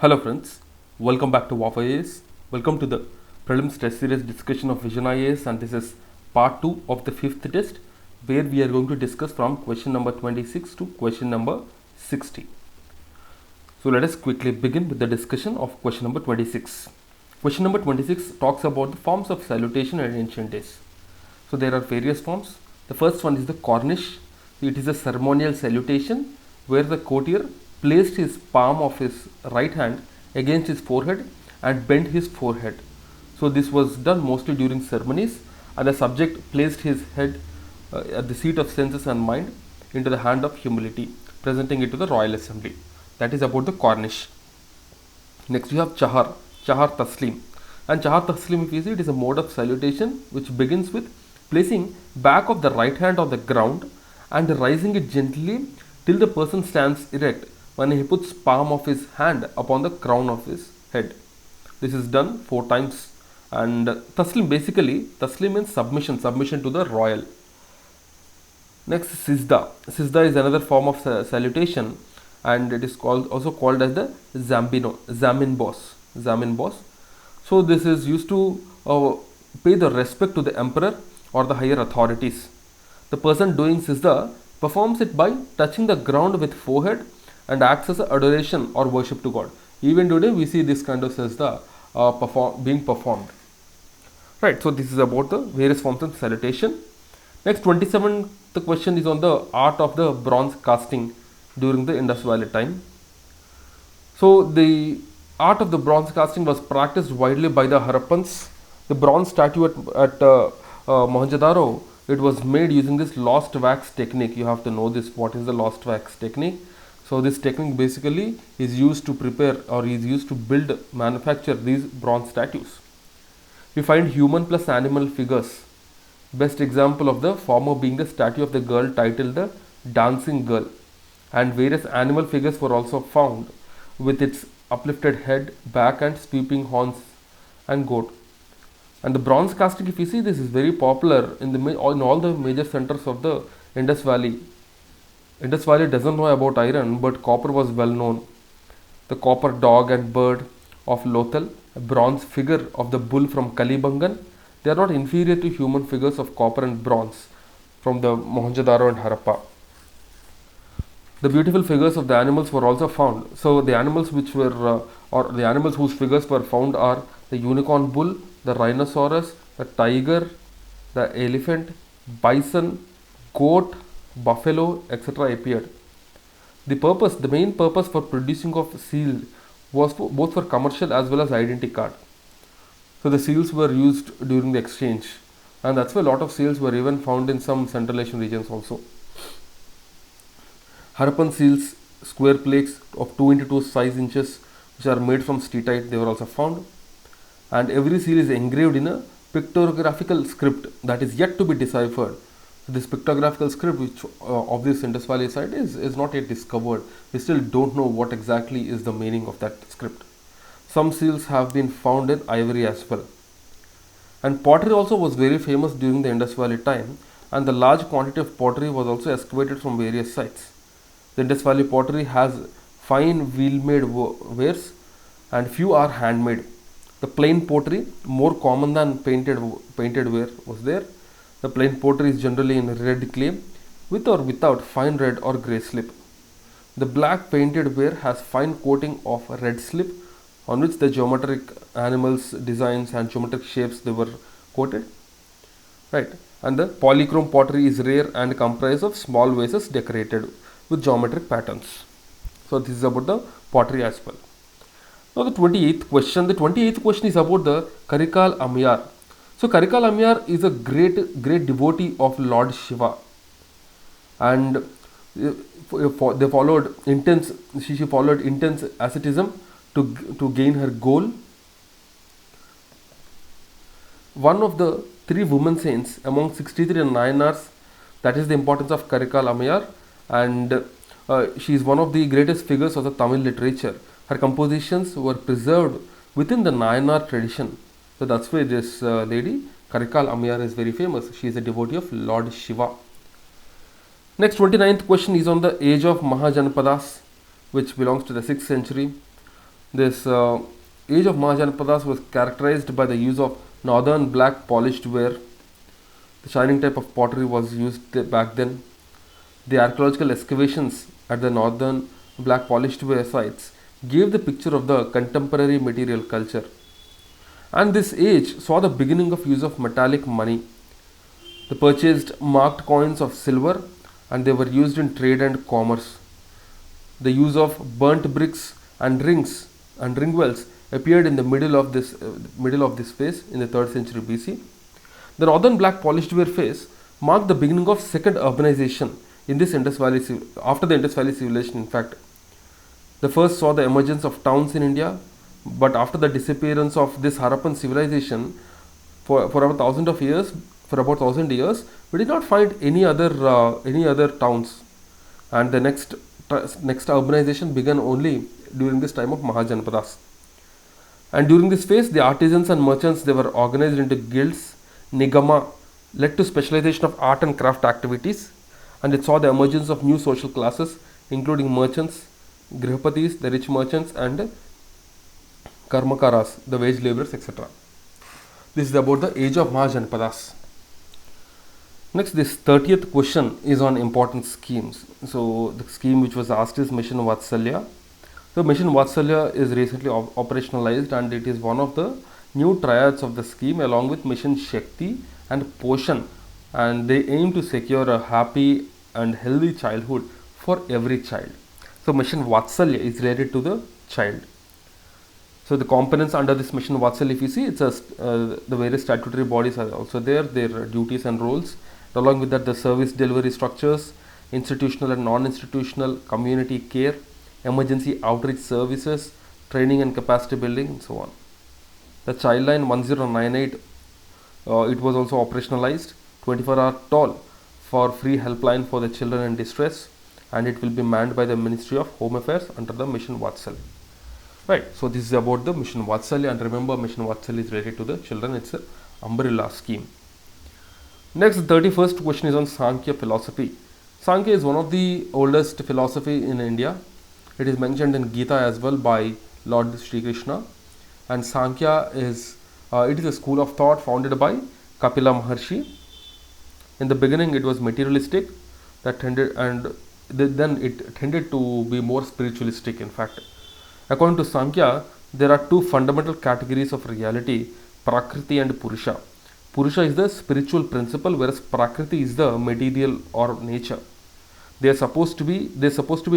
Hello friends, welcome back to VOWIAS. Welcome to the Prelims test series discussion of Vision IAS, and this is part 2 of the 5th test where we are going to discuss from question number 26 to question number 60. So let us quickly begin with the discussion of question number 26. Question number 26 talks about the forms of salutation in ancient days. So there are various forms. The first one is the Cornish. It is a ceremonial salutation where the courtier placed his palm of his right hand against his forehead and bent his forehead. So this was done mostly during ceremonies, and the subject placed his head at the seat of senses and mind into the hand of humility, presenting it to the royal assembly. That is about the Cornish. Next we have Chahar Taslim. And Chahar Taslim, if you see, it is a mode of salutation which begins with placing back of the right hand on the ground and rising it gently till the person stands erect when he puts palm of his hand upon the crown of his head. This is done 4 times. And Taslim, basically, Taslim means submission to the royal. Next, Sizda. Sizda is another form of salutation, and it is also called as the Zamin boss. So this is used to pay the respect to the emperor or the higher authorities. The person doing Sizda performs it by touching the ground with forehead and acts as adoration or worship to God. Even today we see this kind of Sajda being performed. Right, so this is about the various forms of salutation. Next, 27th question is on the art of the bronze casting during the Indus Valley time. So the art of the bronze casting was practiced widely by the Harappans. The bronze statue at Mohenjo-daro, it was made using this lost wax technique. You have to know this, what is the lost wax technique. So this technique basically is used to prepare or is used to manufacture these bronze statues. We find human plus animal figures. Best example of the former being the statue of the girl titled the Dancing Girl, and various animal figures were also found with its uplifted head, back and sweeping horns and goat. And the bronze casting, if you see, this is very popular in all the major centers of the Indus Valley. Indus Valley doesn't know about iron, but copper was well known. The copper dog and bird of Lothal, a bronze figure of the bull from Kalibangan, they are not inferior to human figures of copper and bronze from the Mohenjo-daro and Harappa. The beautiful figures of the animals were also found. So the animals which were, or the animals whose figures were found are the unicorn bull, the rhinoceros, the tiger, the elephant, bison, goat, buffalo, etc. appeared. The main purpose for producing of seal was both for commercial as well as identity card. So the seals were used during the exchange, and that's why a lot of seals were even found in some Central Asian regions also. Harappan seals, square plates of 2 into 2 size inches, which are made from steatite, they were also found. And every seal is engraved in a pictographical script that is yet to be deciphered. This pictographical script which of this Indus Valley site is not yet discovered. We still don't know what exactly is the meaning of that script. Some seals have been found in ivory as well. And pottery also was very famous during the Indus Valley time, and the large quantity of pottery was also excavated from various sites. The Indus Valley pottery has fine wheel-made wares and few are handmade. The plain pottery, more common than painted ware, was there. The plain pottery is generally in red clay with or without fine red or grey slip. The black painted ware has fine coating of red slip on which the geometric animals designs and geometric shapes they were coated. Right. And the polychrome pottery is rare and comprised of small vases decorated with geometric patterns. So this is about the pottery as well. Now the 28th question. The 28th question is about the Karikal Amyar. So Karikal Amyar is a great devotee of Lord Shiva, and she followed intense asceticism to gain her goal. One of the 3 women saints among 63 Nayanars, that is the importance of Karikal Amyar, and she is one of the greatest figures of the Tamil literature. Her compositions were preserved within the Nayanar tradition. So that's why this lady, Karikal Amyar, is very famous. She is a devotee of Lord Shiva. Next, 29th question is on the age of Mahajanpadas, which belongs to the 6th century. This age of Mahajanapadas was characterized by the use of northern black polished ware. The shining type of pottery was used back then. The archaeological excavations at the northern black polished ware sites gave the picture of the contemporary material culture. And this age saw the beginning of use of metallic money. They purchased marked coins of silver and they were used in trade and commerce. The use of burnt bricks and rings and ring wells appeared in the middle of this phase in the 3rd century BC. The northern black polished ware phase marked the beginning of second urbanization in this Indus Valley after the Indus Valley civilization. In fact, the first saw the emergence of towns in India, but after the disappearance of this Harappan civilization for about 1,000 years, we did not find any other towns, and the next urbanization began only during this time of Mahajanapadas. And during this phase, the artisans and merchants, they were organized into guilds. Nigama led to specialization of art and craft activities, and it saw the emergence of new social classes, including merchants, grihapatis, the rich merchants, and karmakaras, the wage laborers, etc. This is about the age of Mahajanapadas. Next, this 30th question is on important schemes. So the scheme which was asked is Mission Vatsalya. So Mission Vatsalya is recently operationalized, and it is one of the new triads of the scheme along with Mission Shakti and Poshan, and they aim to secure a happy and healthy childhood for every child. So Mission Vatsalya is related to the child. So the components under this Mission Vatsalya, if you see, it's the various statutory bodies are also there, their duties and roles. Along with that, the service delivery structures, institutional and non-institutional, community care, emergency outreach services, training and capacity building, and so on. The Childline 1098, it was also operationalized, 24-hour toll for free helpline for the children in distress, and it will be manned by the Ministry of Home Affairs under the Mission Vatsalya. Right, so this is about the Mission Vatsalya, and remember, Mission Vatsalya is related to the children, it's an umbrella scheme. Next, the 31st question is on Sankhya philosophy. Sankhya is one of the oldest philosophy in India. It is mentioned in Gita as well by Lord Sri Krishna, and Sankhya is it is a school of thought founded by Kapila Maharshi. In the beginning, it was materialistic, then it tended to be more spiritualistic. In fact, according to Sankhya, there are two fundamental categories of reality: Prakriti and Purusha. Purusha is the spiritual principle, whereas Prakriti is the material or nature. There are supposed to be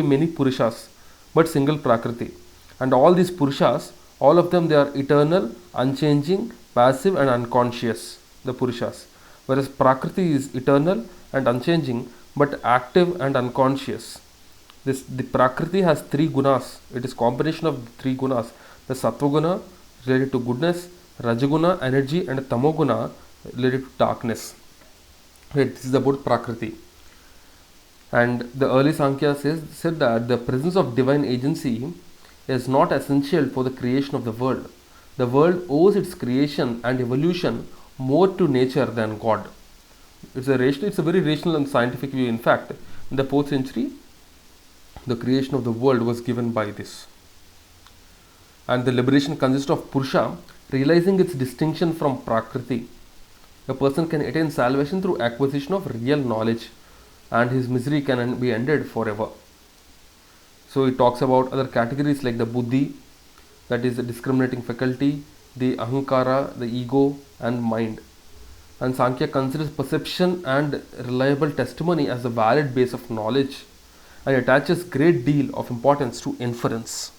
many Purushas, but single Prakriti. And all these Purushas, all of them, they are eternal, unchanging, passive and unconscious, the Purushas. Whereas Prakriti is eternal and unchanging, but active and unconscious. The Prakriti has three gunas. It is combination of three gunas. The Sattva guna related to goodness, Rajaguna energy, and Tamoguna related to darkness. This is about Prakriti. And the early Sankhya said that the presence of divine agency is not essential for the creation of the world. The world owes its creation and evolution more to nature than God. It's a very rational and scientific view. In fact, in the 4th century, the creation of the world was given by this. And the liberation consists of Purusha realizing its distinction from Prakriti. A person can attain salvation through acquisition of real knowledge, and his misery can be ended forever. So it talks about other categories like the Buddhi, that is the discriminating faculty, the Ahankara, the ego, and mind. And Sankhya considers perception and reliable testimony as a valid base of knowledge, and attaches great deal of importance to inference.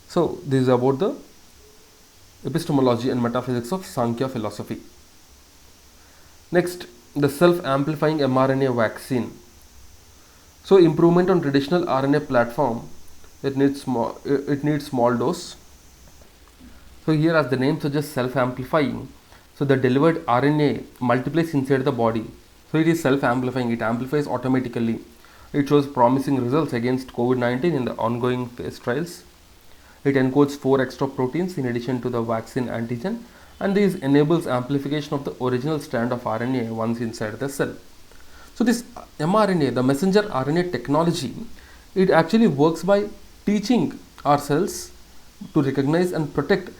So this is about the epistemology and metaphysics of Sankhya philosophy. Next, the self-amplifying mRNA vaccine. So improvement on traditional RNA platform, it needs small dose. So here, as the name suggests, self-amplifying. So the delivered RNA multiplies inside the body. So it is self-amplifying, it amplifies automatically. It shows promising results against COVID-19 in the ongoing phase trials. It encodes 4 extra proteins in addition to the vaccine antigen, and this enables amplification of the original strand of RNA once inside the cell. So this mRNA, the messenger RNA technology, it actually works by teaching our cells to recognize and protect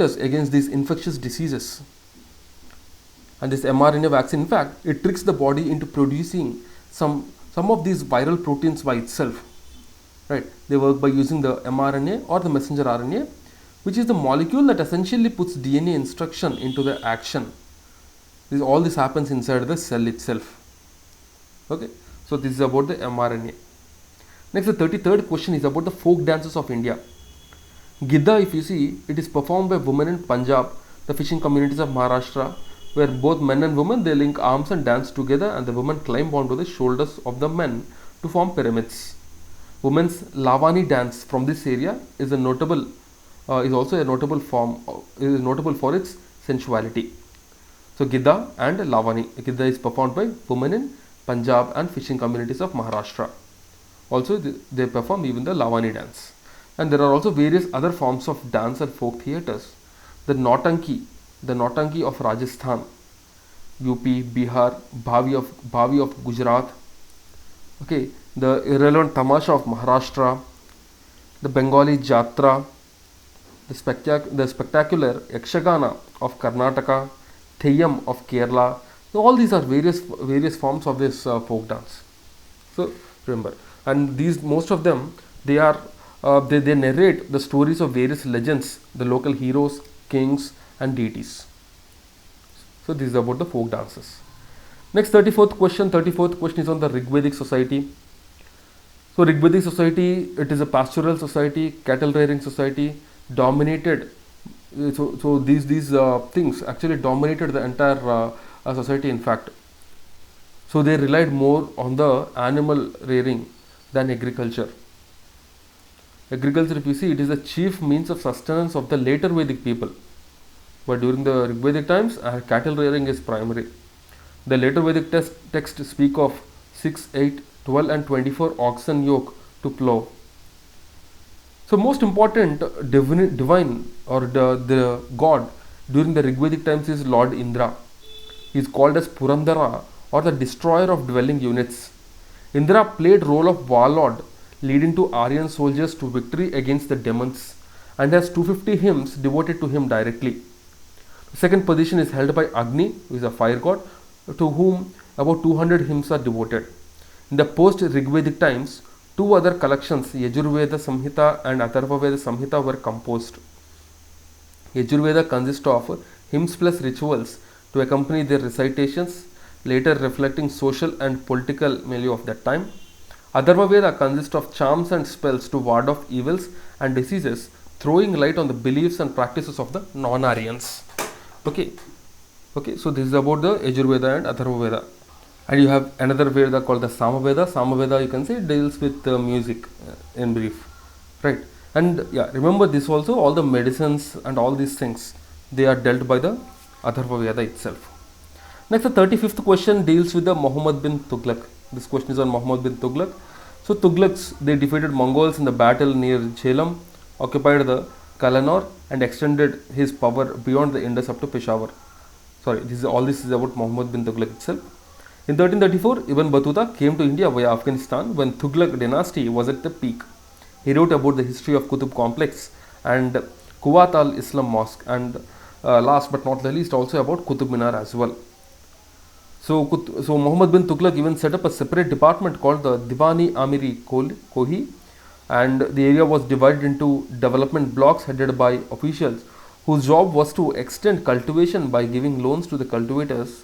us against these infectious diseases. And this mRNA vaccine, in fact, it tricks the body into producing some of these viral proteins by itself. Right? They work by using the mRNA or the messenger RNA, which is the molecule that essentially puts DNA instruction into the action. All this happens inside the cell itself. Okay, so this is about the mRNA. Next, the 33rd question is about the folk dances of India. Gidda, if you see, it is performed by women in Punjab, the fishing communities of Maharashtra, where both men and women, they link arms and dance together, and the women climb onto the shoulders of the men to form pyramids. Women's Lavani dance from this area is also a notable form, is notable for its sensuality. So Gidda and Lavani. Gidda is performed by women in Punjab and fishing communities of Maharashtra. Also they perform even the Lavani dance. And there are also various other forms of dance and folk theatres. The Nautanki of Rajasthan, UP, Bihar, Bhavi of Gujarat. Okay, the irrelevant Tamasha of Maharashtra, the Bengali Jatra, the spectacular Yakshagana of Karnataka, Theyyam of Kerala. So all these are various forms of this folk dance. So remember, and these, most of them, they narrate the stories of various legends, the local heroes, kings and deities. So this is about the folk dances. Next, 34th question is on the Rigvedic society. So Rigvedic society, it is a pastoral society, cattle rearing society, dominated. So these things actually dominated the entire society, in fact. So they relied more on the animal rearing than agriculture. Agriculture, if you see, it is the chief means of sustenance of the later Vedic people. But during the Rigvedic times, cattle rearing is primary. The later Vedic texts speak of 6, 8, 12 and 24 oxen yoke to plow. So most important divine or the god during the Rigvedic times is Lord Indra. He is called as Purandara, or the destroyer of dwelling units. Indra played role of warlord, leading to Aryan soldiers to victory against the demons, and has 250 hymns devoted to him directly. The second position is held by Agni, who is a fire god, to whom about 200 hymns are devoted. In the post-Rigvedic times, two other collections, Yajurveda Samhita and Atharvaveda Samhita, were composed. Yajurveda consists of hymns plus rituals to accompany their recitations, later reflecting social and political milieu of that time. Atharvaveda consists of charms and spells to ward off evils and diseases, throwing light on the beliefs and practices of the non-Aryans. Okay, so this is about the Yajurveda and Atharvaveda. And you have another Veda called the Samaveda. Samaveda, you can say, deals with music in brief, right? And yeah, remember this also, all the medicines and all these things, they are dealt by the Atharvaveda itself. Next, the 35th question deals with the Muhammad bin Tughlaq. This question is on Muhammad bin Tughlaq. So Tughlaqs, they defeated Mongols in the battle near Jhelum, occupied the Kalanor and extended his power beyond the Indus up to Peshawar. Sorry, all this is about Muhammad bin Tughlaq itself. In 1334, Ibn Battuta came to India via Afghanistan when Tughlaq dynasty was at the peak. He wrote about the history of Qutub complex and Kuwait al-Islam mosque, and last but not the least, also about Qutub Minar as well. So Muhammad bin Tughlaq even set up a separate department called the Divani Amiri Kohi, and the area was divided into development blocks headed by officials whose job was to extend cultivation by giving loans to the cultivators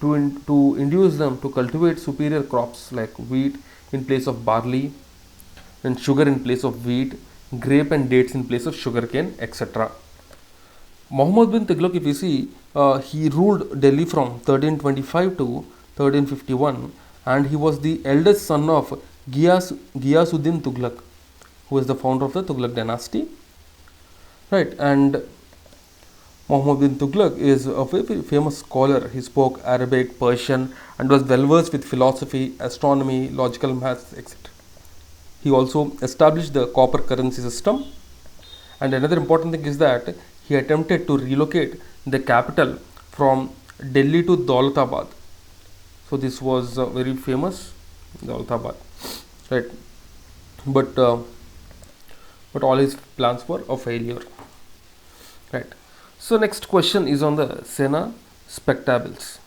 to induce them to cultivate superior crops like wheat in place of barley, and sugar in place of wheat, grape and dates in place of sugarcane, etc. Muhammad bin Tughlaq, if you see, he ruled Delhi from 1325 to 1351, and he was the eldest son of Ghiyasuddin Tughlaq, who is the founder of the Tughlaq dynasty, right? And Muhammad bin Tughlaq is a very famous scholar. He spoke Arabic, Persian, and was well versed with philosophy, astronomy, logical maths, etc. He also established the copper currency system, and another important thing is that he attempted to relocate the capital from Delhi to Daulatabad. So this was very famous, Daulatabad, right? But but all his plans were a failure. Right. So next question is on the Senna spectabilis.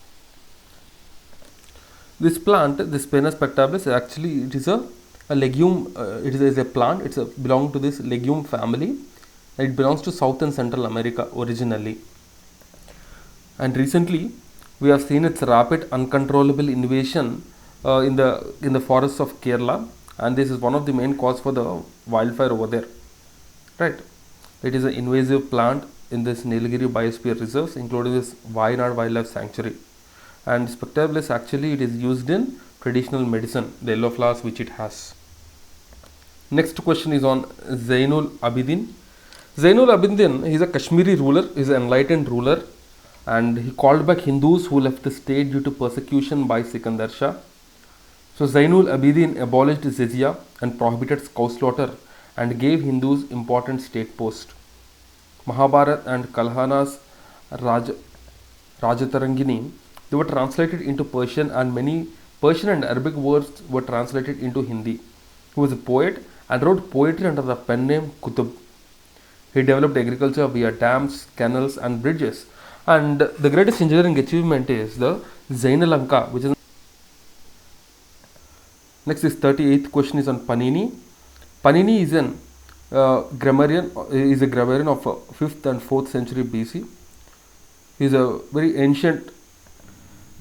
This plant, this Senna spectabilis, actually it is a legume. It is a plant. It's belong to this legume family. It belongs to South and Central America originally. And recently, we have seen its rapid, uncontrollable invasion in the forests of Kerala, and this is one of the main cause for the wildfire over there. Right. It is an invasive plant in this Nilgiri biosphere reserves, including this Wayanad Wildlife Sanctuary. And spectabilis, actually it is used in traditional medicine, the yellow flowers which it has. Next question is on Zainul Abidin. Zainul Abidin, he is a Kashmiri ruler, he is an enlightened ruler, and he called back Hindus who left the state due to persecution by Sikandar Shah. So Zainul Abidin abolished jizya and prohibited cow slaughter and gave Hindus important state posts. Mahabharat and Kalhana's Rajatarangini, they were translated into Persian, and many Persian and Arabic words were translated into Hindi. He was a poet and wrote poetry under the pen name Qutb. He developed agriculture via dams, canals and bridges. And the greatest engineering achievement is the Zainalanka, which is next is 38th question is on Panini. Panini is an grammarian of 5th and 4th century BC. He is a very ancient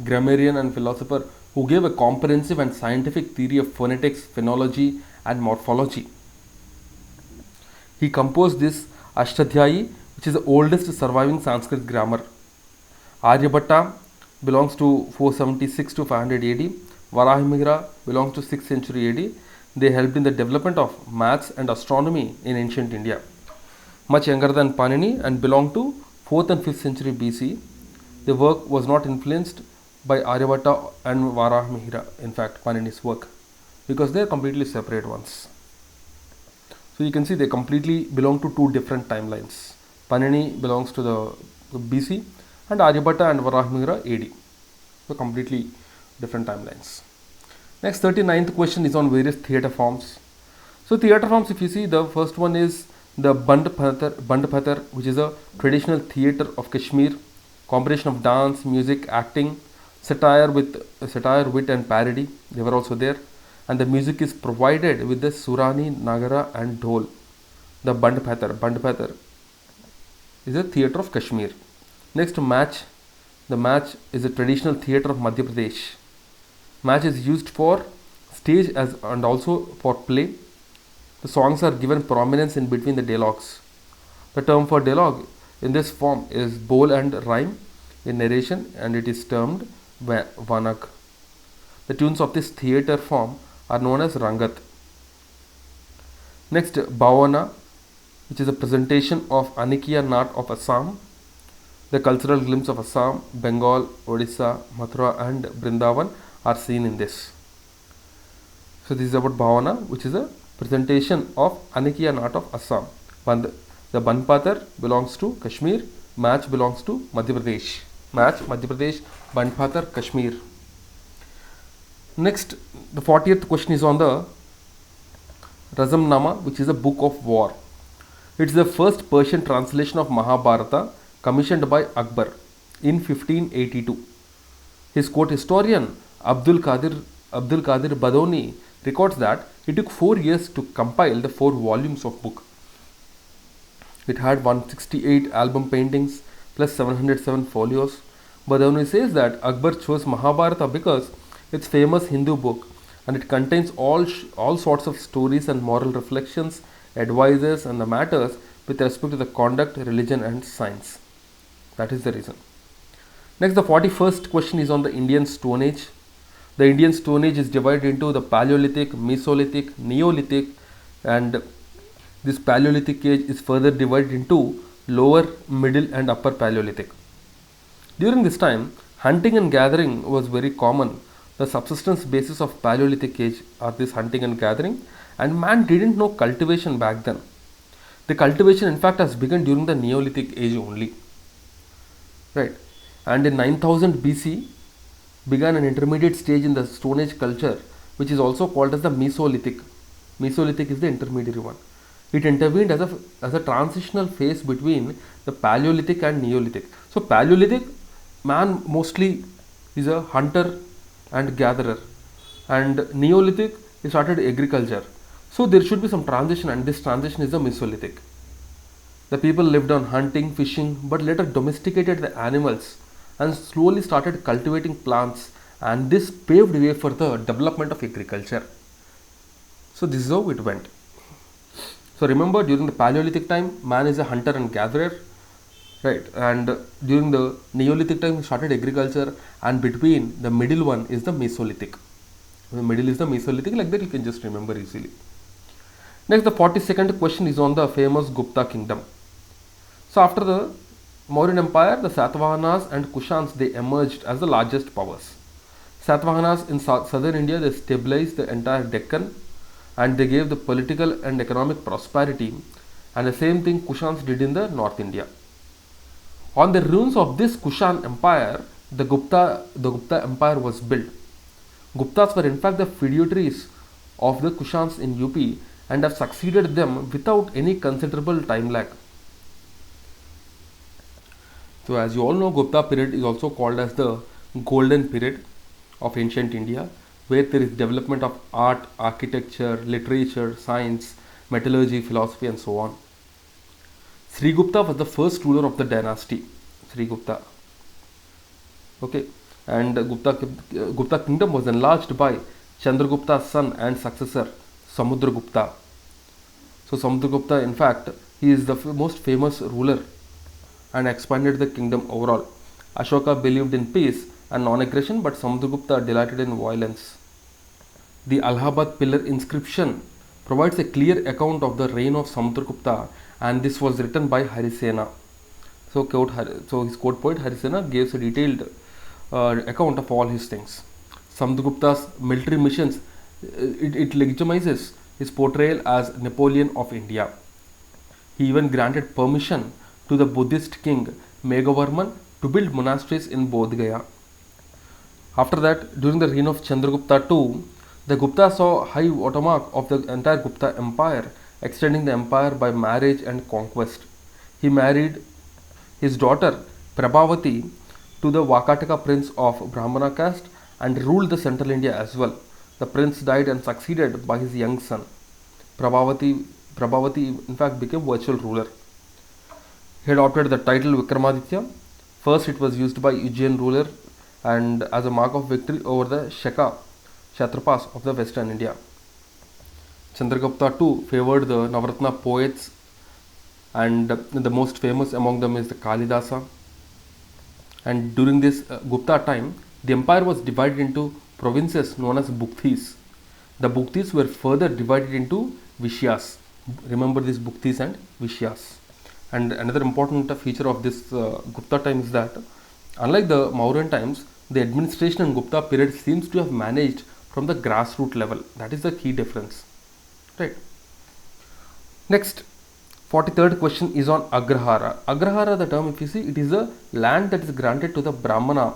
grammarian and philosopher who gave a comprehensive and scientific theory of phonetics, phonology and morphology. He composed this Ashtadhyayi, which is the oldest surviving Sanskrit grammar. Aryabhatta belongs to 476 to 500 AD. Varahimihira belongs to 6th century AD. They helped in the development of maths and astronomy in ancient India. Much younger than Panini and belonged to 4th and 5th century BC. The work was not influenced by Aryabhatta and Varahimihira, in fact Panini's work, because they are completely separate ones. So you can see they completely belong to two different timelines. Panini belongs to the BC and Aryabhatta and Varahimihira AD. So completely different timelines. Next 39th question is on various theatre forms. So theatre forms, if you see, the first one is the Band Pathar, which is a traditional theatre of Kashmir, combination of dance, music, acting, satire, wit and parody. They were also there, and the music is provided with the Surani, Nagara and Dhol. The Band Pathar is a theatre of Kashmir. Next, Match. The Match is a traditional theatre of Madhya Pradesh. Match is used for stage and also for play. The songs are given prominence in between the dialogues. The term for dialogue in this form is bowl and rhyme in narration, and it is termed Vanag. The tunes of this theatre form are known as Rangat. Next, Bhavana, which is a presentation of Anikiya Nat of Assam. The cultural glimpse of Assam, Bengal, Odisha, Mathura and Brindavan are seen in this. So this is about Bhavana, which is a presentation of Anikiya Nat of Assam. The Banpatar belongs to Kashmir. Match belongs to Madhya Pradesh. Match, Madhya Pradesh, Banpatar, Kashmir. Next, the 40th question is on the Razamnama, which is a book of war. It is the first Persian translation of Mahabharata commissioned by Akbar in 1582. His court historian Abdul Qadir Badoni records that it took 4 years to compile the 4 volumes of book. It had 168 album paintings plus 707 folios. Badoni says that Akbar chose Mahabharata because it's famous Hindu book and it contains all sorts of stories and moral reflections, advices and the matters with respect to the conduct, religion and science. That is the reason. Next, the 41st question is on the Indian Stone Age. The Indian Stone Age is divided into the Paleolithic, Mesolithic, Neolithic, and this Paleolithic age is further divided into lower, middle and upper Paleolithic. During this time, hunting and gathering was very common. The subsistence basis of Paleolithic age are this hunting and gathering, and man didn't know cultivation back then. The cultivation in fact has begun during the Neolithic age only. Right. And in 9000 BC began an intermediate stage in the Stone Age culture, which is also called as the Mesolithic. Mesolithic is the intermediary one. It intervened as a transitional phase between the Paleolithic and Neolithic. So Paleolithic, man mostly is a hunter and gatherer, and Neolithic, he started agriculture. So there should be some transition, and this transition is the Mesolithic. The people lived on hunting, fishing, but later domesticated the animals and slowly started cultivating plants, and this paved way for the development of agriculture. So this is how it went. So remember, during the Paleolithic time, man is a hunter and gatherer, right? And during the Neolithic time, we started agriculture, and between the middle one is the Mesolithic. The middle is the Mesolithic, like that you can just remember easily. Next, the 42nd question is on the famous Gupta kingdom. So after the Mauryan Empire, the Satavahanas and Kushans, they emerged as the largest powers. Satavahanas in southern India, they stabilized the entire Deccan, and they gave the political and economic prosperity, and the same thing Kushans did in the North India. On the ruins of this Kushan empire, the Gupta empire was built. Guptas were in fact the feudatories of the Kushans in UP and have succeeded them without any considerable time lag. So as you all know, Gupta period is also called as the golden period of ancient India, where there is development of art, architecture, literature, science, metallurgy, philosophy, and so on. Sri Gupta was the first ruler of the dynasty, Sri Gupta. Okay, and Gupta kingdom was enlarged by Chandragupta's son and successor, Samudragupta. So Samudragupta, in fact, he is the most famous ruler and expanded the kingdom overall. Ashoka believed in peace and non-aggression, but Samudragupta delighted in violence. The Allahabad pillar inscription provides a clear account of the reign of Samudragupta, and this was written by Harisena. So his court poet Harisena gives a detailed account of all his things. Samudragupta's military missions, it legitimizes his portrayal as Napoleon of India. He even granted permission to the Buddhist king Meghavarman to build monasteries in Bodh Gaya. After that, during the reign of Chandragupta II, the Gupta saw high watermark of the entire Gupta empire, extending the empire by marriage and conquest. He married his daughter Prabhavati to the Vakataka prince of Brahmana caste and ruled the central India as well. The prince died and succeeded by his young son. Prabhavati in fact became virtual ruler. He adopted the title Vikramaditya. First it was used by Ujjain ruler and as a mark of victory over the Kshatrapas of the western India. Chandragupta II favored the Navaratna poets, and the most famous among them is the Kalidasa. And during this Gupta time, the empire was divided into provinces known as Buktis. The Buktis were further divided into Vishyas. Remember these Buktis and Vishyas. And another important feature of this Gupta time is that, unlike the Mauryan times, the administration in Gupta period seems to have managed from the grassroots level. That is the key difference. Right. Next, 43rd question is on Agrahara. Agrahara, the term, if you see, it is a land that is granted to the Brahmana,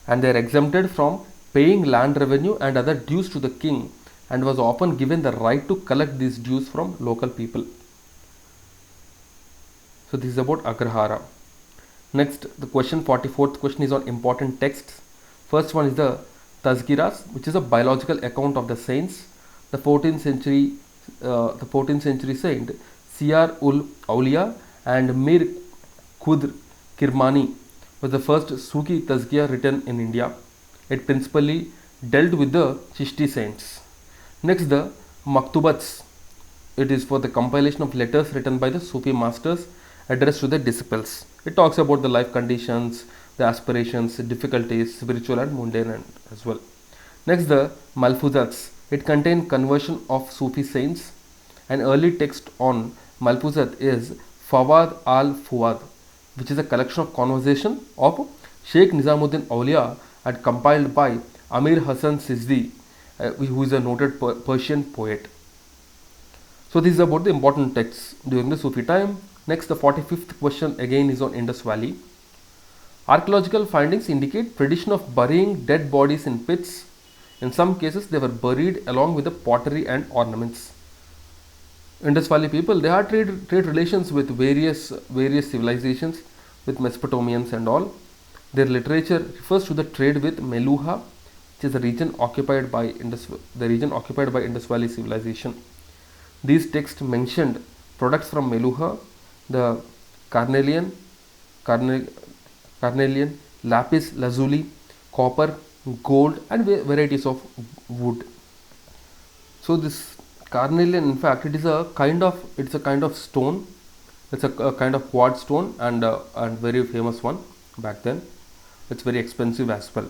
and they are exempted from paying land revenue and other dues to the king, and was often given the right to collect these dues from local people. So this is about Agrahara. Next, the 44th question is on important texts. First one is the Tazkiras, which is a biological account of the saints. The 14th century saint Siyar ul Auliya and Mir Khudr Kirmani was the first Suki Tazkiya written in India. It principally dealt with the Chishti saints. Next, the Maktubats. It is for the compilation of letters written by the Sufi masters addressed to the disciples. It talks about the life conditions, the aspirations, difficulties, spiritual and mundane as well. Next, the Malfuzats. It contains conversion of Sufi saints. An early text on Malfuzat is Fawad al-Fuad, which is a collection of conversation of Sheikh Nizamuddin Auliya and compiled by Amir Hassan Sizdi, who is a noted Persian poet. So this is about the important texts during the Sufi time. Next, the 45th question again is on Indus Valley. Archaeological findings indicate tradition of burying dead bodies in pits. In some cases, they were buried along with the pottery and ornaments. Indus Valley people, they had trade relations with various civilizations, with Mesopotamians and all. Their literature refers to the trade with Meluha, which is the region occupied by Indus Valley civilization. These texts mentioned products from Meluha, the carnelian, carne- carnelian, lapis lazuli, copper, gold, and varieties of wood. So this carnelian, in fact, it's a kind of stone. It's a kind of quartz stone, and very famous one back then. It's very expensive as well.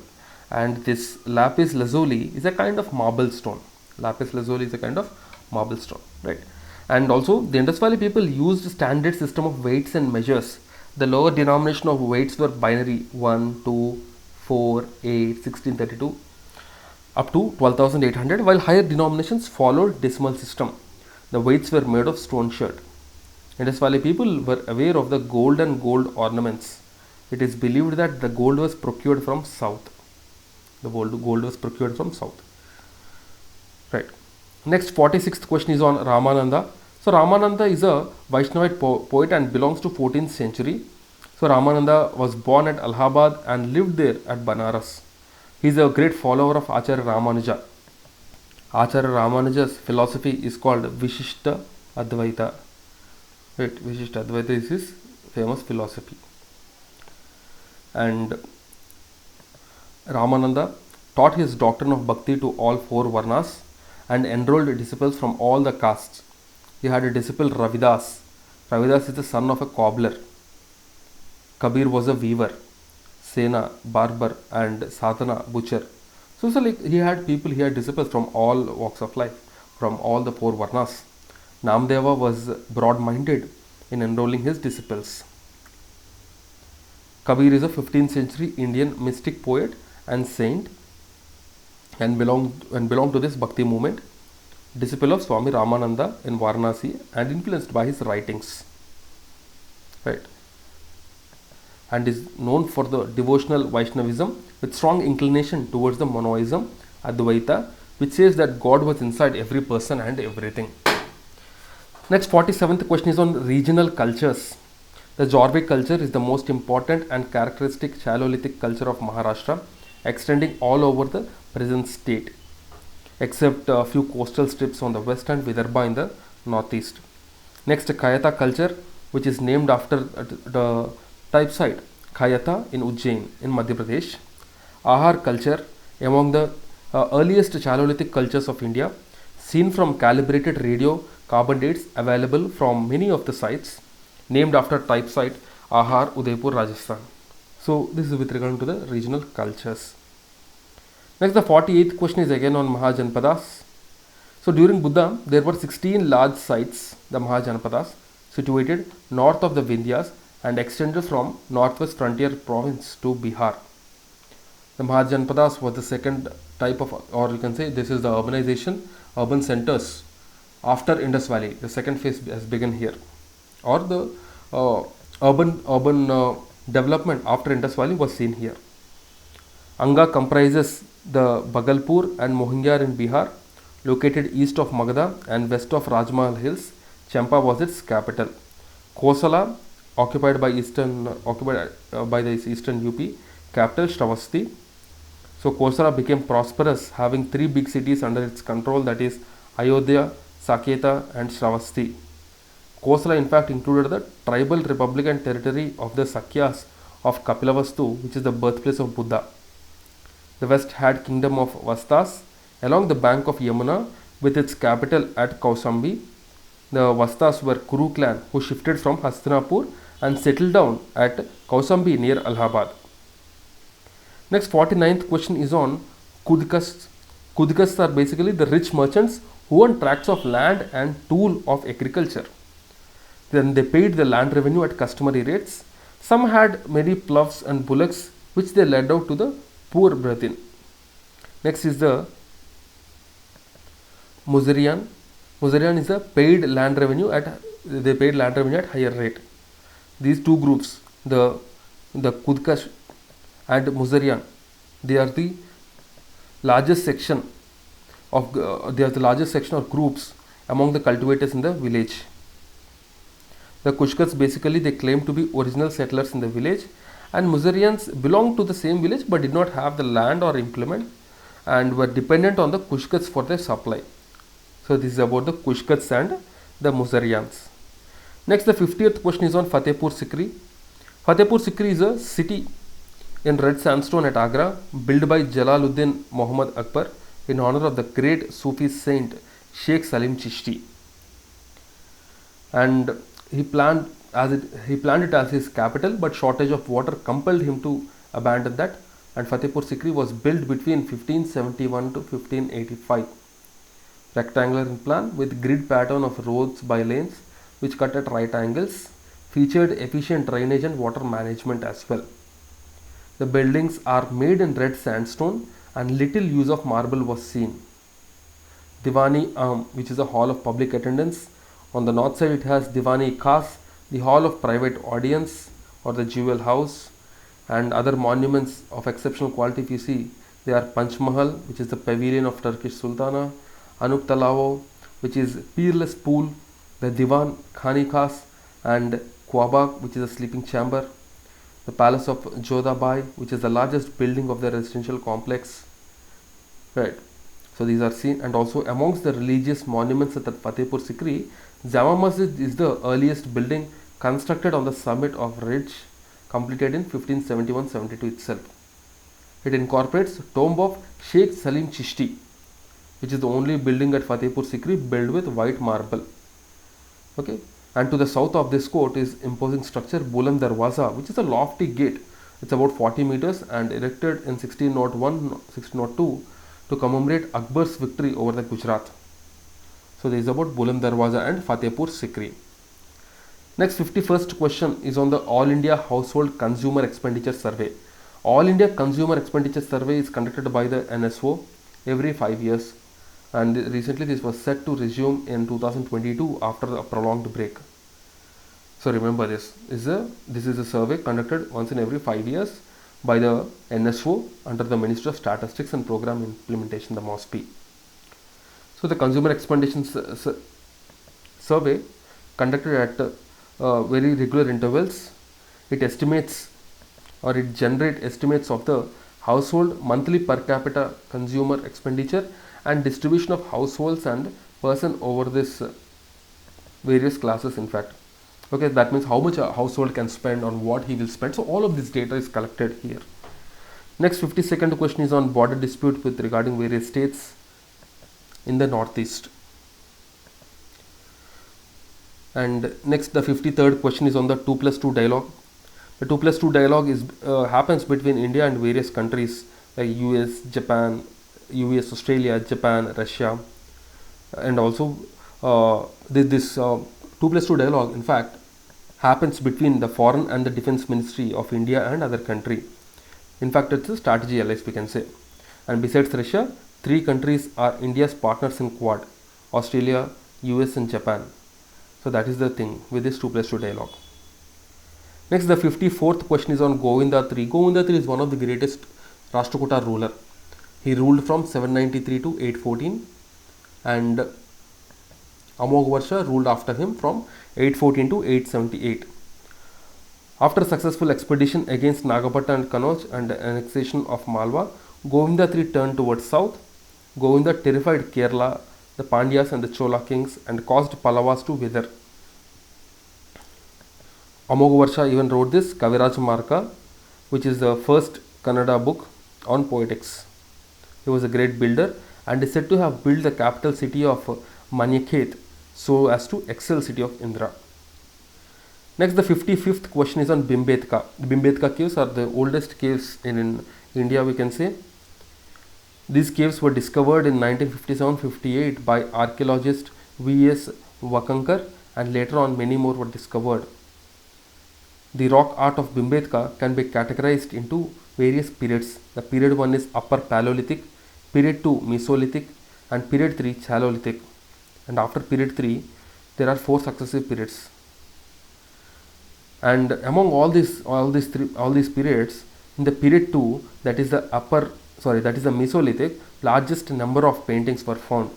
And this lapis lazuli is a kind of marble stone. Lapis lazuli is a kind of marble stone, right? And also the Indus Valley people used standard system of weights and measures. The lower denomination of weights were binary 1, 2, 4, 8, 16, 32 up to 12,800, while higher denominations followed decimal system. The weights were made of stone shard. Indus Valley people were aware of the gold and gold ornaments. It is believed that the gold was procured from south. The gold was procured from south. Right. Next, 46th question is on Ramananda. So Ramananda is a Vaishnavite poet and belongs to 14th century. So Ramananda was born at Allahabad and lived there at Banaras. He is a great follower of Acharya Ramanuja. Acharya Ramanuja's philosophy is called Vishishta Advaita. Right, Vishishta Advaita is his famous philosophy. And Ramananda taught his doctrine of bhakti to all four varnas and enrolled disciples from all the castes. He had a disciple Ravidas. Ravidas is the son of a cobbler. Kabir was a weaver. Sena, barber, and Sadhana, butcher. So like he had disciples from all walks of life, from all the four varnas. Namdeva was broad-minded in enrolling his disciples. Kabir is a 15th century Indian mystic poet and saint and belonged to this Bhakti movement, disciple of Swami Ramananda in Varanasi and influenced by his writings. Right. And is known for the devotional Vaishnavism with strong inclination towards the monoism, Advaita, which says that God was inside every person and everything. Next, 47th question is on regional cultures. The Jorvik culture is the most important and characteristic Chalolithic culture of Maharashtra, extending all over the present state, except a few coastal strips on the west and Vidarbha in the northeast. Next, Kayata culture, which is named after the type site Kayata in Ujjain in Madhya Pradesh. Ahar culture, among the earliest Chalolithic cultures of India, seen from calibrated radio carbon dates available from many of the sites, named after type site Ahar, Udaipur, Rajasthan. So this is with regard to the regional cultures. Next, the 48th question is again on Mahajanpadas. So during Buddha, there were 16 large sites, the Mahajanpadas, situated north of the Vindhyas and extended from northwest frontier province to Bihar. The Mahajanpadas was the second type of, or you can say this is the urban centers after Indus Valley. The second phase has begun here, or the urban development after Indus Valley was seen here. Anga comprises the Bhagalpur and Mohingyar in Bihar, located east of Magadha and west of Rajmahal Hills. Champa was its capital. Kosala, occupied by the eastern UP, capital Shravasti. So Kosala became prosperous, having three big cities under its control, that is Ayodhya, Saketa, and Shravasti. Kosala in fact included the tribal republican territory of the Sakyas of Kapilavastu, which is the birthplace of Buddha. The west had kingdom of Vastas along the bank of Yamuna with its capital at Kausambi. The Vastas were Kuru clan who shifted from Hastinapur and settled down at Kausambi near Allahabad. Next, 49th question is on Kudkas. Kudkas are basically the rich merchants who owned tracts of land and tool of agriculture. Then they paid the land revenue at customary rates. Some had many ploughs and bullocks which they led out to the poor brethren. Next is the Muzarian. Muzarian is a paid land revenue at higher rate. These two groups, the Kudkas and Muzarian, they are the largest section of groups among the cultivators in the village. The Kushkats basically they claim to be original settlers in the village, and Muzarians belonged to the same village but did not have the land or implement and were dependent on the Kushkats for their supply. So this is about the Kushkats and the Muzarians. Next, the 50th question is on Fatehpur Sikri. Fatehpur Sikri is a city in red sandstone at Agra, built by Jalaluddin Muhammad Akbar in honor of the great Sufi saint Sheikh Salim Chishti. And he planned it as his capital, but shortage of water compelled him to abandon that. And Fatehpur Sikri was built between 1571 to 1585. Rectangular in plan with grid pattern of roads by lanes which cut at right angles, featured efficient drainage and water management as well. The buildings are made in red sandstone and little use of marble was seen. Diwani which is a hall of public attendance. On the north side it has Diwani Khas, the hall of private audience or the jewel house, and other monuments of exceptional quality. If you see, they are Panch Mahal, which is the pavilion of Turkish Sultana, Anup Talao, which is peerless pool, the Diwan Khani Khas, and Kwabag, which is a sleeping chamber, the palace of Jodhabai, which is the largest building of the residential complex. Right. So these are seen, and also amongst the religious monuments at Fatehpur Sikri, Jama Masjid is the earliest building constructed on the summit of ridge, completed in 1571-72 itself. It incorporates tomb of Sheikh Salim Chishti, which is the only building at Fatehpur Sikri built with white marble. Okay, and to the south of this court is imposing structure Buland Darwaza, which is a lofty gate. It's about 40 meters and erected in 1601-1602 to commemorate Akbar's victory over the Gujarat. So this is about Buland Darwaza and Fatehpur Sikri. Next, 51st question is on the All India Household Consumer Expenditure Survey. All India Consumer Expenditure Survey is conducted by the NSO every 5 years, and recently this was set to resume in 2022 after a prolonged break. So remember, this is a survey conducted once in every 5 years by the NSO under the Ministry of Statistics and Program Implementation, the MOSPI. So the Consumer Expenditure Survey conducted at very regular intervals. It estimates or it generates estimates of the household monthly per capita consumer expenditure and distribution of households and person over this various classes, in fact. Okay, that means how much a household can spend on what he will spend. So all of this data is collected here. Next, 52nd question is on border dispute with regarding various states in the northeast. And next, the 53rd question is on the 2+2 dialogue. The 2+2 dialogue is happens between India and various countries like US, Japan, US, Australia, Japan, Russia, and also this 2+2 dialogue, in fact, happens between the Foreign and the Defense Ministry of India and other country. In fact, it's a strategy alliance, we can say. And besides Russia, 3 countries are India's partners in Quad: Australia, US, and Japan. So that is the thing with this 2+2 dialogue. Next, the 54th question is on Govinda III. Govinda III is one of the greatest Rashtrakuta ruler. He ruled from 793 to 814, and Amogvarsha ruled after him from 814 to 878. After a successful expedition against Nagapattina and Kannauj and annexation of Malwa, Govinda III turned towards south. Govinda terrified Kerala, the Pandyas and the Chola kings, and caused Pallavas to wither. Amogvarsha even wrote this Kaviraj Marka, which is the first Kannada book on poetics. He was a great builder and is said to have built the capital city of Manyakhet so as to excel city of Indra. Next, the 55th question is on Bhimbetka. The Bhimbetka caves are the oldest caves in India, we can say. These caves were discovered in 1957-58 by archaeologist V.S. Vakankar, and later on many more were discovered. The rock art of Bhimbetka can be categorized into various periods. The period 1 is Upper Paleolithic, period 2 Mesolithic, and period 3 Chalcolithic. And after period 3 there are 4 successive periods. And among all these periods, in the period 2, that is the Mesolithic, largest number of paintings were found.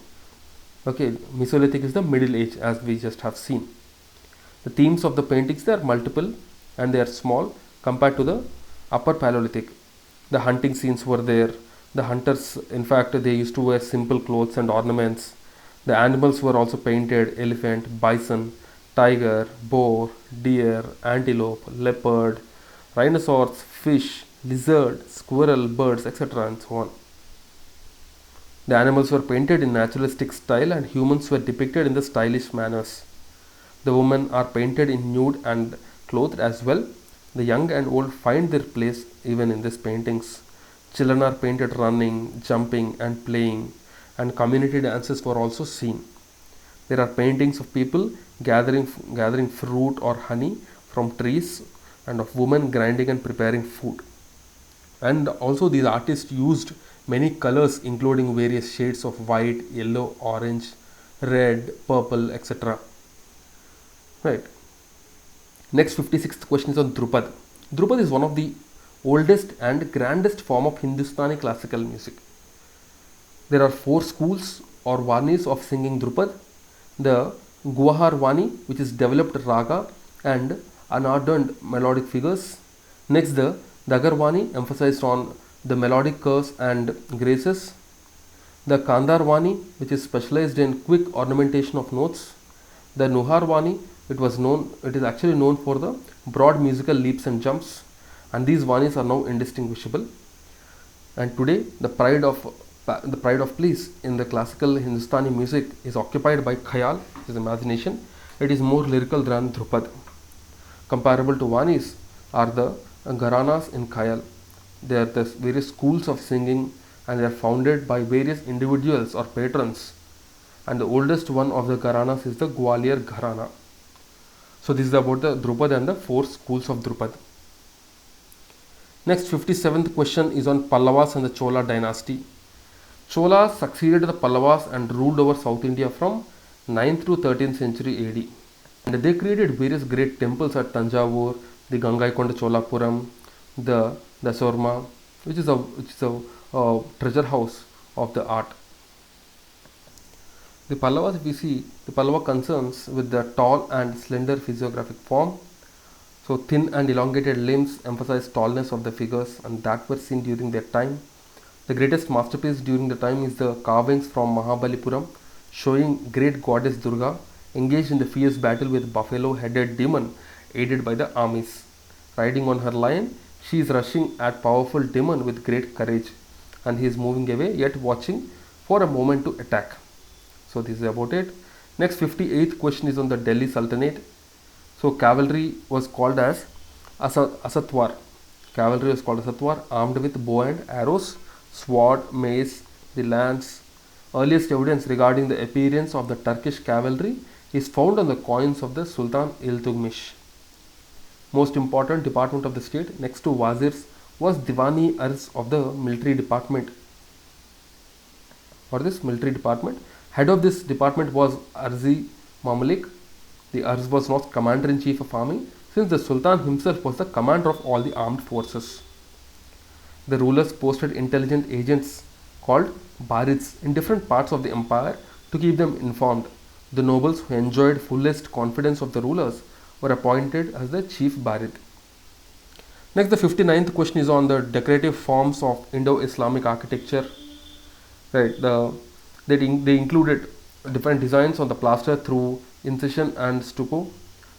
Okay, Mesolithic is the Middle Age, as we just have seen. The themes of the paintings, they are multiple and they are small compared to the Upper Paleolithic. The hunting scenes were there. The hunters, in fact, they used to wear simple clothes and ornaments. The animals were also painted: elephant, bison, tiger, boar, deer, antelope, leopard, rhinoceros, fish, lizard, squirrel, birds, etc. and so on. The animals were painted in naturalistic style and humans were depicted in the stylish manners. The women are painted in nude and clothed as well. The young and old find their place even in these paintings. Children are painted running, jumping, and playing, and community dances were also seen. There are paintings of people gathering fruit or honey from trees, and of women grinding and preparing food. And also, these artists used many colors, including various shades of white, yellow, orange, red, purple, etc. Right. Next 56th question is on Drupad. Drupad is one of the oldest and grandest form of Hindustani classical music. There are 4 schools or vanis of singing Drupad. The Guwahar Vani, which is developed raga and unadorned melodic figures. Next, the Dagar Vani, emphasized on the melodic curves and graces. The Kandar Vani, which is specialized in quick ornamentation of notes. The Nuhar Vani, it is actually known for the broad musical leaps and jumps, and these vanis are now indistinguishable. And today, the pride of place in the classical Hindustani music is occupied by Khayal, which is imagination. It is more lyrical than Drupad. Comparable to vanis are the Gharanas in Khayal. They are the various schools of singing, and they are founded by various individuals or patrons. And the oldest one of the Gharanas is the Gwalior Gharana. So this is about the Drupad and the 4 schools of Drupad. Next 57th question is on Pallavas and the Chola dynasty. Cholas succeeded the Pallavas and ruled over South India from 9th to 13th century AD. And they created various great temples at Tanjavur, the Gangaikonda Cholapuram, the Dasorma, which is a treasure house of the art. The Pallavas, if we see, the Pallava concerns with the tall and slender physiographic form. So thin and elongated limbs emphasize tallness of the figures, and that were seen during their time. The greatest masterpiece during the time is the carvings from Mahabalipuram, showing great goddess Durga engaged in the fierce battle with buffalo-headed demon aided by the armies. Riding on her lion, she is rushing at powerful demon with great courage, and he is moving away yet watching for a moment to attack. So this is about it. Next 58th question is on the Delhi Sultanate. So cavalry was called as Asatwar. Cavalry was called Asatwar, armed with bow and arrows, sword, mace, the lance. Earliest evidence regarding the appearance of the Turkish cavalry is found on the coins of the Sultan Iltutmish. Most important department of the state next to wazirs was Diwani Arz of the military department. Head of this department was Arzi Mamalik. The Arz was not commander-in-chief of army, since the Sultan himself was the commander of all the armed forces. The rulers posted intelligent agents called Barids in different parts of the empire to keep them informed. The nobles who enjoyed fullest confidence of the rulers were appointed as the chief Barid. Next, the 59th question is on the decorative forms of Indo-Islamic architecture. Right, they included different designs on the plaster through incision and stucco.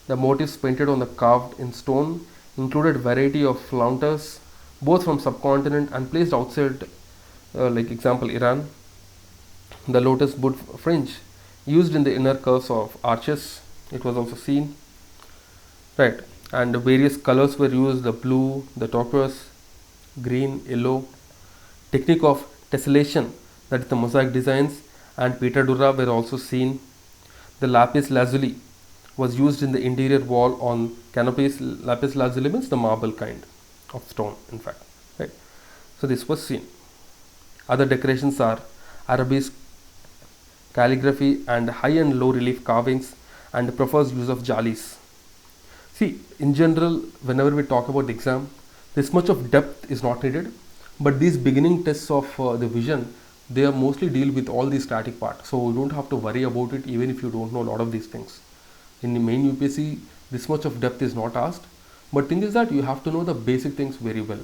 The motifs painted on the carved in stone included variety of flaunters, both from subcontinent and placed outside, like example Iran. The lotus wood fringe used in the inner curves of arches, it was also seen. Right, and various colors were used: the blue, the turquoise, green, yellow. Technique of tessellation, that is the mosaic designs, and pitadura were also seen. The lapis lazuli was used in the interior wall on canopies. Lapis lazuli means the marble kind of stone, in fact. Right. So this was seen. Other decorations are arabesque, calligraphy, and high and low relief carvings, and prefers use of jalis. See, in general, whenever we talk about the exam, this much of depth is not needed, but these beginning tests of the vision they are mostly deal with all the static part, so you don't have to worry about it even if you don't know a lot of these things. In the main UPSC, this much of depth is not asked, but thing is that you have to know the basic things very well,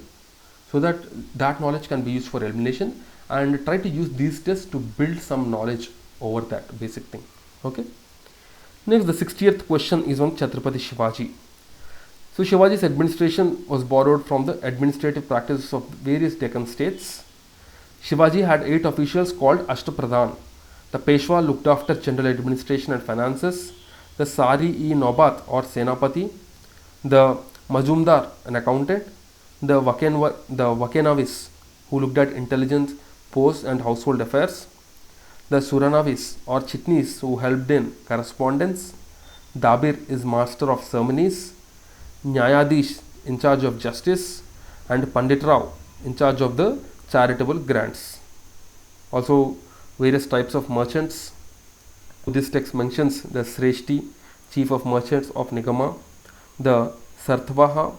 so that that knowledge can be used for elimination, and try to use these tests to build some knowledge over that basic thing. Okay. Next, the 60th question is on Chhatrapati Shivaji. So Shivaji's administration was borrowed from the administrative practices of various Deccan states. Shivaji had 8 officials called Ashtapradhan. The Peshwa looked after general administration and finances. The Sari-e-Naubat or Senapati. The Majumdar, an accountant. The Vakenavis, who looked at intelligence, post and household affairs. The Suranavis or Chitnis, who helped in correspondence. Dabir is master of ceremonies. Nyayadish, in charge of justice, and Pandit Rao, in charge of the charitable grants. Also, various types of merchants. This text mentions the Sreshti, chief of merchants of Nigama, the Sarthvaha,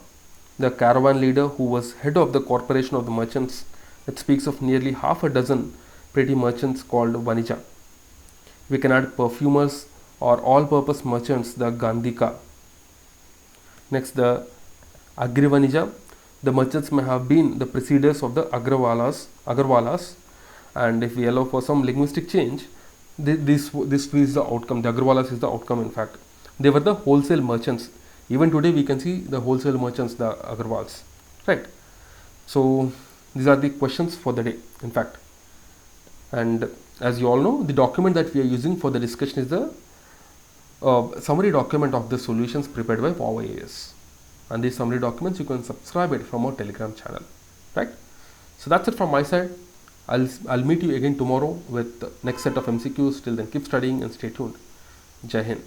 the caravan leader who was head of the corporation of the merchants. It speaks of nearly half a dozen petty merchants called Vanija. We can add perfumers or all-purpose merchants, the Gandhika. Next, the Agrivanija. The merchants may have been the preceders of the Agarwalas, and if we allow for some linguistic change, this is the outcome. The Agarwalas is the outcome. In fact, they were the wholesale merchants. Even today, we can see the wholesale merchants, the Agarwals, right? So these are the questions for the day. In fact, and as you all know, the document that we are using for the discussion is the summary document of the solutions prepared by VOWIAS, and these summary documents you can subscribe it from our Telegram channel, right? So that's it from my side. I'll meet you again tomorrow with the next set of MCQs. Till then, keep studying and stay tuned. Jai Hind.